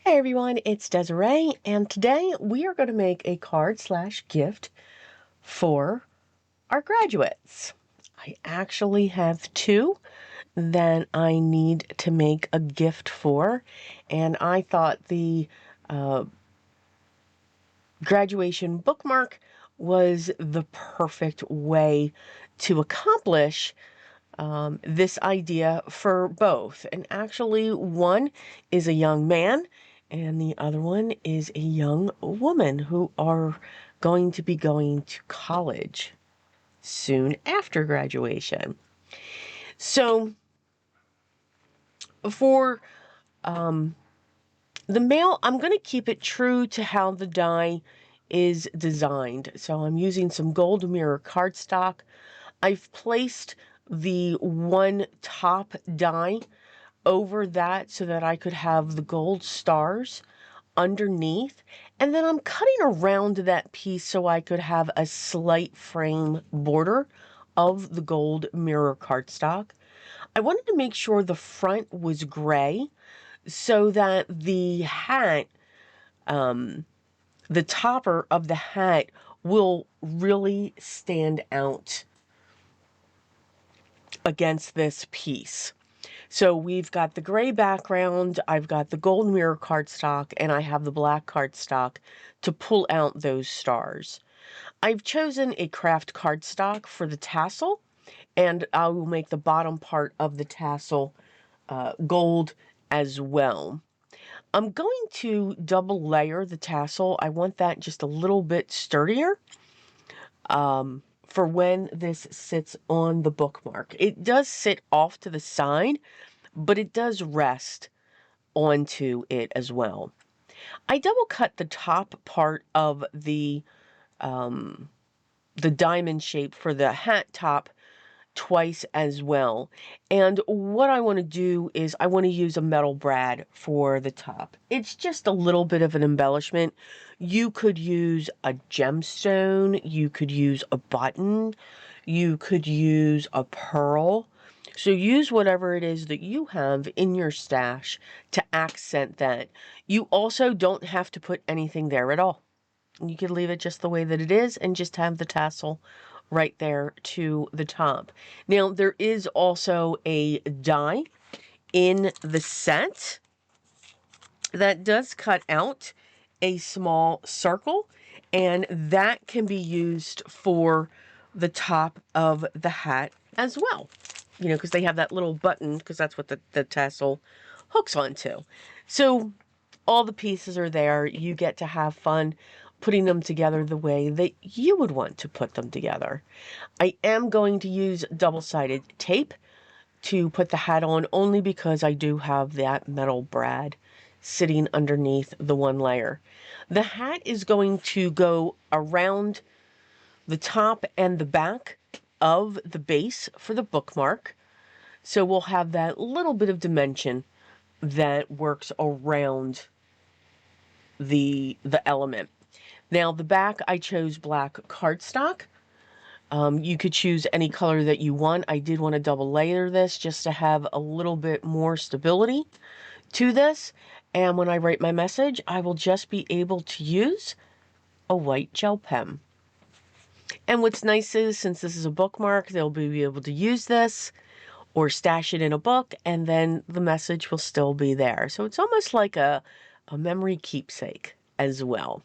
Hey everyone, it's Desiree, and today we are going to make a card/gift for our graduates. I actually have two that I need to make a gift for, and I thought the graduation bookmark was the perfect way to accomplish this idea for both. And actually, one is a young man and the other one is a young woman who are going to be going to college soon after graduation. So for the male, I'm going to keep it true to how the die is designed. So I'm using some gold mirror cardstock. I've placed the one top die over that so that I could have the gold stars underneath. And then I'm cutting around that piece so I could have a slight frame border of the gold mirror cardstock. I wanted to make sure the front was gray so that the hat, the topper of the hat will really stand out against this piece. So we've got the gray background, I've got the gold mirror cardstock, and I have the black cardstock to pull out those stars. I've chosen a craft cardstock for the tassel, and I will make the bottom part of the tassel gold as well. I'm going to double layer the tassel. I want that just a little bit sturdier for when this sits on the bookmark. It does sit off to the side, but it does rest onto it as well. I double cut the top part of the diamond shape for the hat top twice as well. And what I want to do is I want to use a metal brad for the top. It's just a little bit of an embellishment. You could use a gemstone, you could use a button, you could use a pearl. So use whatever it is that you have in your stash to accent that. You also don't have to put anything there at all. You could leave it just the way that it is and just have the tassel right there to the top. Now, there is also a die in the set that does cut out a small circle, and that can be used for the top of the hat as well. You know, because they have that little button, because that's what the tassel hooks onto. So all the pieces are there. You get to have fun putting them together the way that you would want to put them together. I am going to use double-sided tape to put the hat on only because I do have that metal brad sitting underneath the one layer. The hat is going to go around the top and the back of the base for the bookmark. So we'll have that little bit of dimension that works around the element. Now the back, I chose black cardstock. You could choose any color that you want. I did want to double layer this just to have a little bit more stability to this. And when I write my message, I will just be able to use a white gel pen. And what's nice is, since this is a bookmark, they'll be able to use this or stash it in a book, and then the message will still be there. So it's almost like a memory keepsake as well.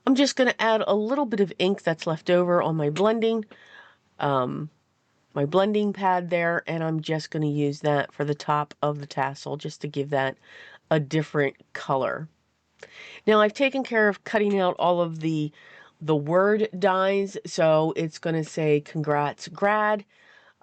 I'm just going to add a little bit of ink that's left over on my blending pad there, and I'm just going to use that for the top of the tassel just to give that a different color. Now I've taken care of cutting out all of the word dies, so it's going to say congrats grad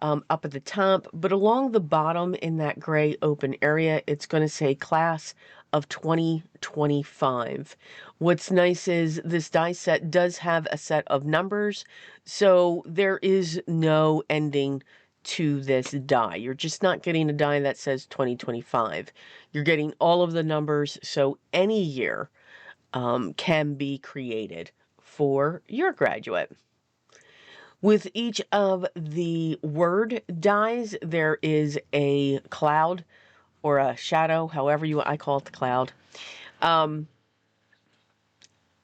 up at the top, but along the bottom in that gray open area, it's going to say class of 2025. What's nice is this die set does have a set of numbers, so there is no ending to this die. You're just not getting a die that says 2025. You're getting all of the numbers, so any year can be created for your graduate. With each of the word dies, there is a cloud or a shadow, however I call it the cloud.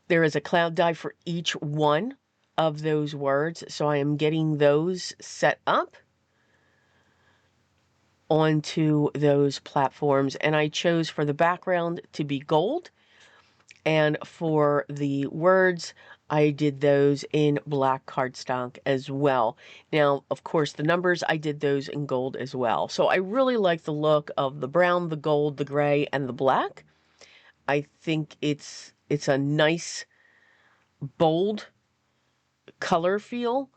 There is a cloud die for each one of those words, so I am getting those set up onto those platforms, and I chose for the background to be gold, and for the words I did those in black cardstock as well. Now, of course, the numbers, I did those in gold as well. So I really like the look of the brown, the gold, the gray, and the black. I think it's a nice, bold color feel,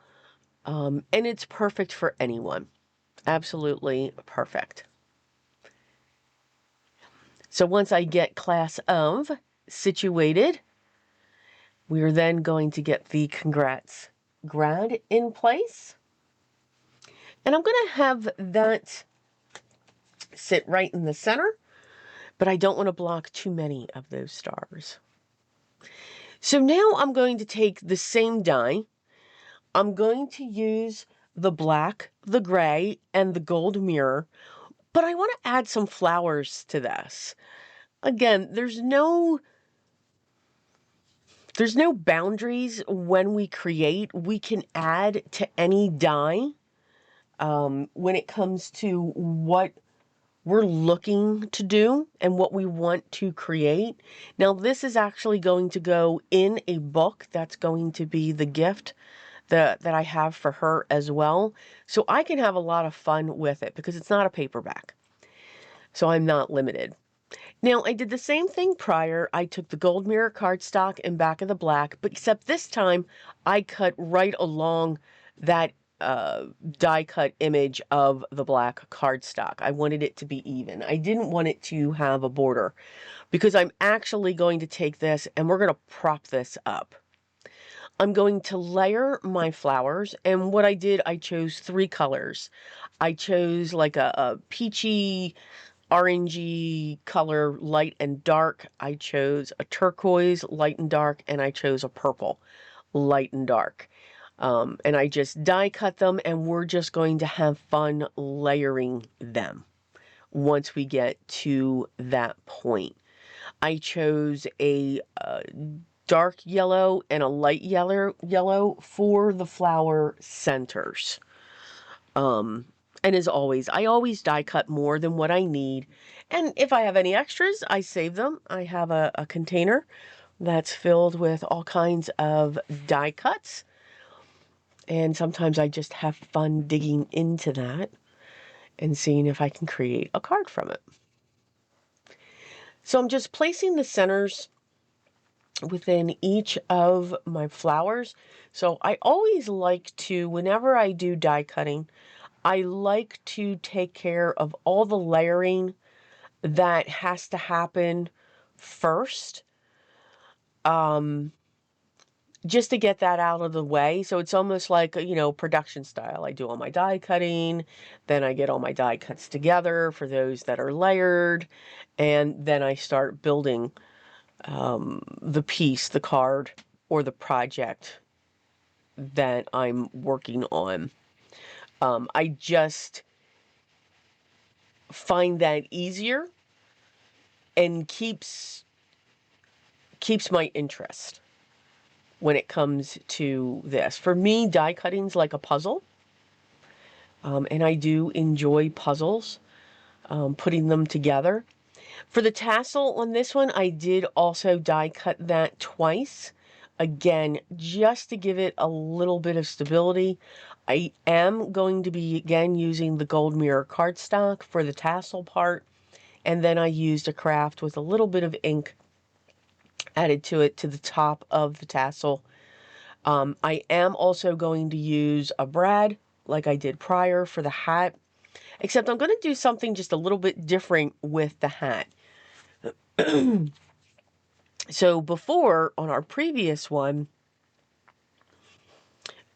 and it's perfect for anyone. Absolutely perfect. So once I get class of situated, we are then going to get the congrats grad in place. And I'm going to have that sit right in the center, but I don't want to block too many of those stars. So now I'm going to take the same die. I'm going to use the black, the gray, and the gold mirror, but I want to add some flowers to this. Again, there's no boundaries when we create. We can add to any die when it comes to what we're looking to do and what we want to create. Now, this is actually going to go in a book. That's going to be the gift that I have for her as well. So I can have a lot of fun with it because it's not a paperback. So I'm not limited. Now, I did the same thing prior. I took the gold mirror cardstock and back of the black, but except this time I cut right along that die cut image of the black cardstock. I wanted it to be even. I didn't want it to have a border because I'm actually going to take this and we're going to prop this up. I'm going to layer my flowers, and what I did, I chose 3 colors. I chose like a peachy, orangey color, light and dark. I chose a turquoise, light and dark, and I chose a purple, light and dark. And I just die cut them, and we're just going to have fun layering them once we get to that point. I chose a dark yellow and a light yellow for the flower centers. And as always, I always die cut more than what I need. And if I have any extras, I save them. I have a container that's filled with all kinds of die cuts. And sometimes I just have fun digging into that and seeing if I can create a card from it. So I'm just placing the centers within each of my flowers. So I always like to, whenever I do die cutting, I like to take care of all the layering that has to happen first, just to get that out of the way. So it's almost like, production style. I do all my die cutting, then I get all my die cuts together for those that are layered, and then I start building the piece, the card, or the project that I'm working on. I just find that easier and keeps my interest when it comes to this. For me, die cutting's like a puzzle, and I do enjoy puzzles, putting them together. For the tassel on this one, I did also die cut that twice. Again, just to give it a little bit of stability. I am going to be, again, using the gold mirror cardstock for the tassel part. And then I used a craft with a little bit of ink added to it to the top of the tassel. I am also going to use a brad like I did prior for the hat. Except I'm going to do something just a little bit different with the hat. So before, on our previous one,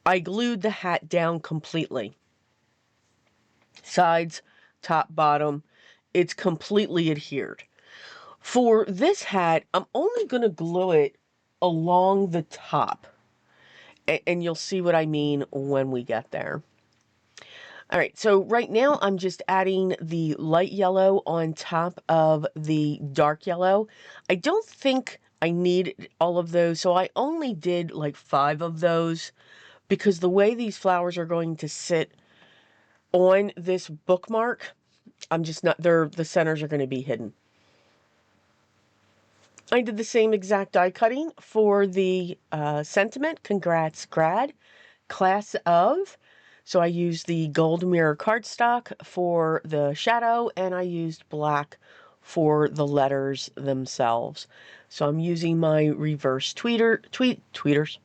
I glued the hat down completely. Sides, top, bottom, it's completely adhered. For this hat, I'm only going to glue it along the top. And you'll see what I mean when we get there. All right, so right now I'm just adding the light yellow on top of the dark yellow. I don't think I need all of those, so I only did like 5 of those because the way these flowers are going to sit on this bookmark, I'm just not, the centers are going to be hidden. I did the same exact die cutting for the sentiment, congrats grad, class of. So I used the gold mirror cardstock for the shadow, and I used black for the letters themselves. So I'm using my reverse tweezers.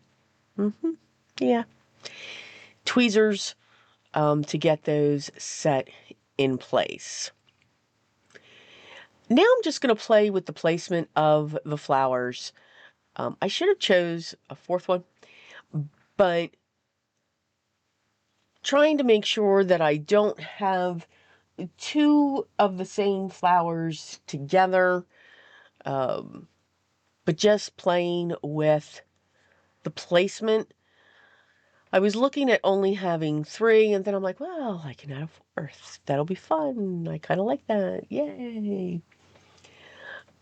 Yeah. Tweezers to get those set in place. Now I'm just going to play with the placement of the flowers. I should have chose a 4th one, but trying to make sure that I don't have 2 of the same flowers together, but just playing with the placement. I was looking at only having 3, and then I'm like, well, I can add a 4th. That'll be fun. I kind of like that. Yay.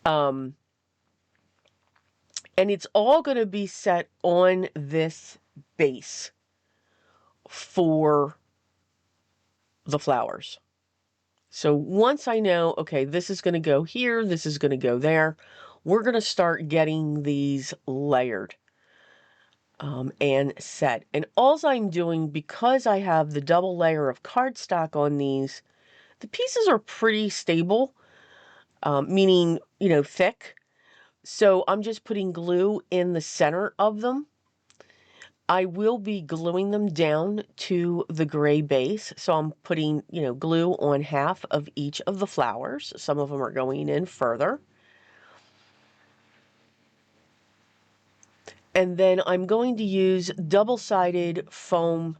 And it's all going to be set on this base for the flowers. So once I know, okay, this is going to go here, this is going to go there, we're going to start getting these layered and set. And all I'm doing, because I have the double layer of cardstock on these, the pieces are pretty stable, meaning, you know, thick. So I'm just putting glue in the center of them. I will be gluing them down to the gray base. So I'm putting, you know, glue on half of each of the flowers. Some of them are going in further. And then I'm going to use double-sided foam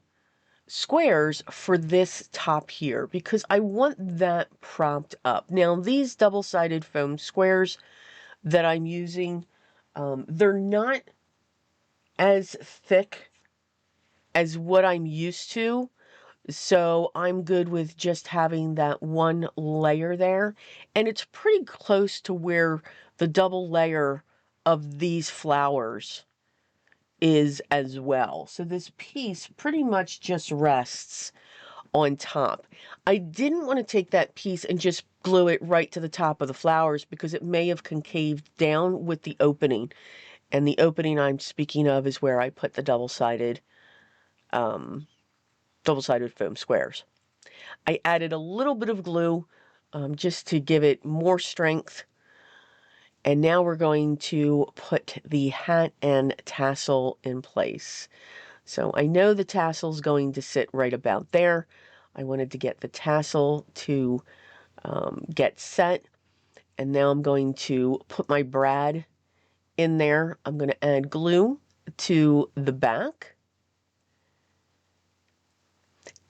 squares for this top here because I want that propped up. Now these double-sided foam squares that I'm using, they're not as thick as what I'm used to, so I'm good with just having that one layer there, and it's pretty close to where the double layer of these flowers is as well. So this piece pretty much just rests on top. I didn't want to take that piece and just glue it right to the top of the flowers because it may have concaved down with the opening. And the opening I'm speaking of is where I put the double-sided foam squares. I added a little bit of glue just to give it more strength. And now we're going to put the hat and tassel in place. So I know the tassel's going to sit right about there. I wanted to get the tassel to get set. And now I'm going to put my brad in there. I'm going to add glue to the back.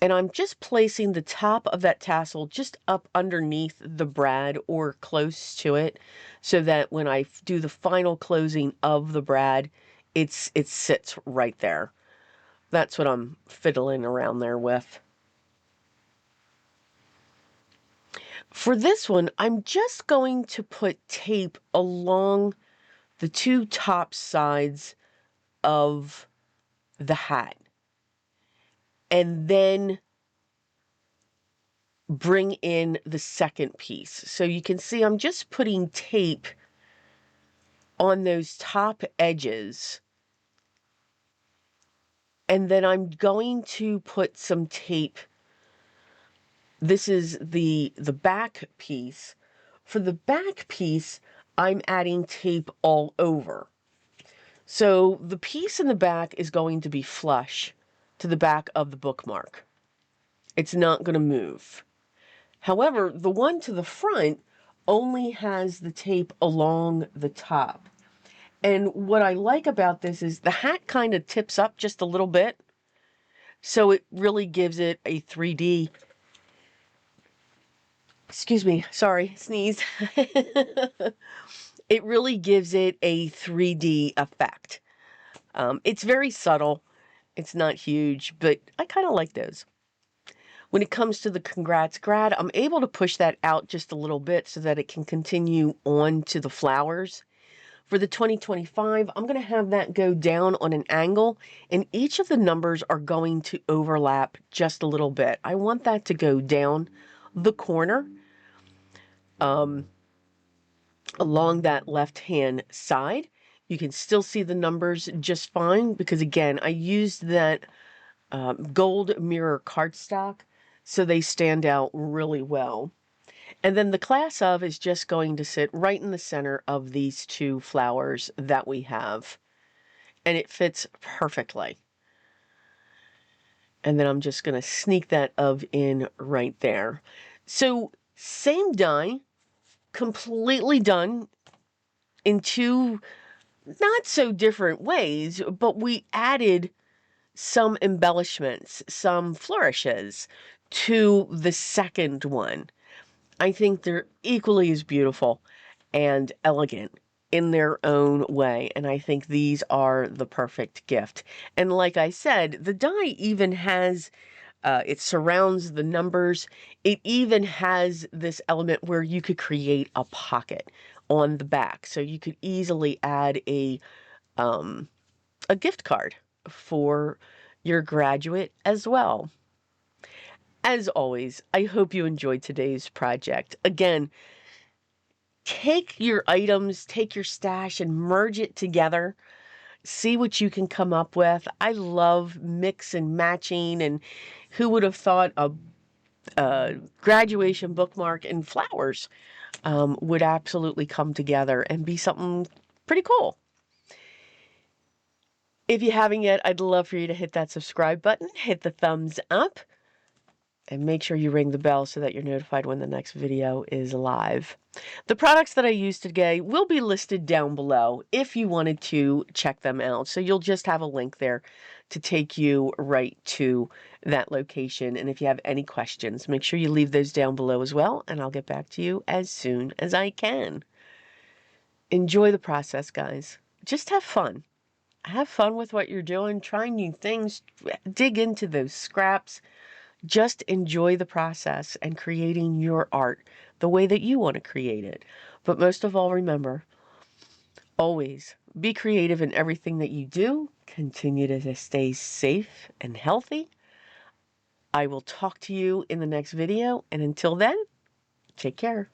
And I'm just placing the top of that tassel just up underneath the brad or close to it so that when I do the final closing of the brad, it sits right there. That's what I'm fiddling around there with. For this one, I'm just going to put tape along the 2 top sides of the hat. And then bring in the second piece. So you can see I'm just putting tape on those top edges. And then I'm going to put some tape. This is the back piece. For the back piece, I'm adding tape all over. So the piece in the back is going to be flush to the back of the bookmark. It's not going to move. However, the one to the front only has the tape along the top. And what I like about this is the hat kind of tips up just a little bit. So it really gives it a 3D. Excuse me, sorry, sneeze. It really gives it a 3D effect. It's very subtle. It's not huge, but I kind of like those. When it comes to the congrats grad, I'm able to push that out just a little bit so that it can continue on to the flowers. For the 2025, I'm going to have that go down on an angle, and each of the numbers are going to overlap just a little bit. I want that to go down the corner along that left-hand side. You can still see the numbers just fine because, again, I used that gold mirror cardstock, so they stand out really well. And then the class of is just going to sit right in the center of these two flowers that we have. And it fits perfectly. And then I'm just going to sneak that of in right there. So same die, completely done in two not so different ways, but we added some embellishments, some flourishes to the second one. I think they're equally as beautiful and elegant in their own way, and I think these are the perfect gift. And like I said, the die even has, it surrounds the numbers. It even has this element where you could create a pocket on the back, so you could easily add a gift card for your graduate as well. As always, I hope you enjoyed today's project. Again, take your items, take your stash and merge it together. See what you can come up with. I love mix and matching, and who would have thought a graduation bookmark and flowers would absolutely come together and be something pretty cool. If you haven't yet, I'd love for you to hit that subscribe button, hit the thumbs up, and make sure you ring the bell so that you're notified when the next video is live. The products that I used today will be listed down below if you wanted to check them out. So you'll just have a link there to take you right to that location. And if you have any questions, make sure you leave those down below as well, and I'll get back to you as soon as I can. Enjoy the process, guys. Just have fun. Have fun with what you're doing, try new things, dig into those scraps. Just enjoy the process and creating your art the way that you want to create it. But most of all, remember, always be creative in everything that you do. Continue to stay safe and healthy. I will talk to you in the next video. And until then, take care.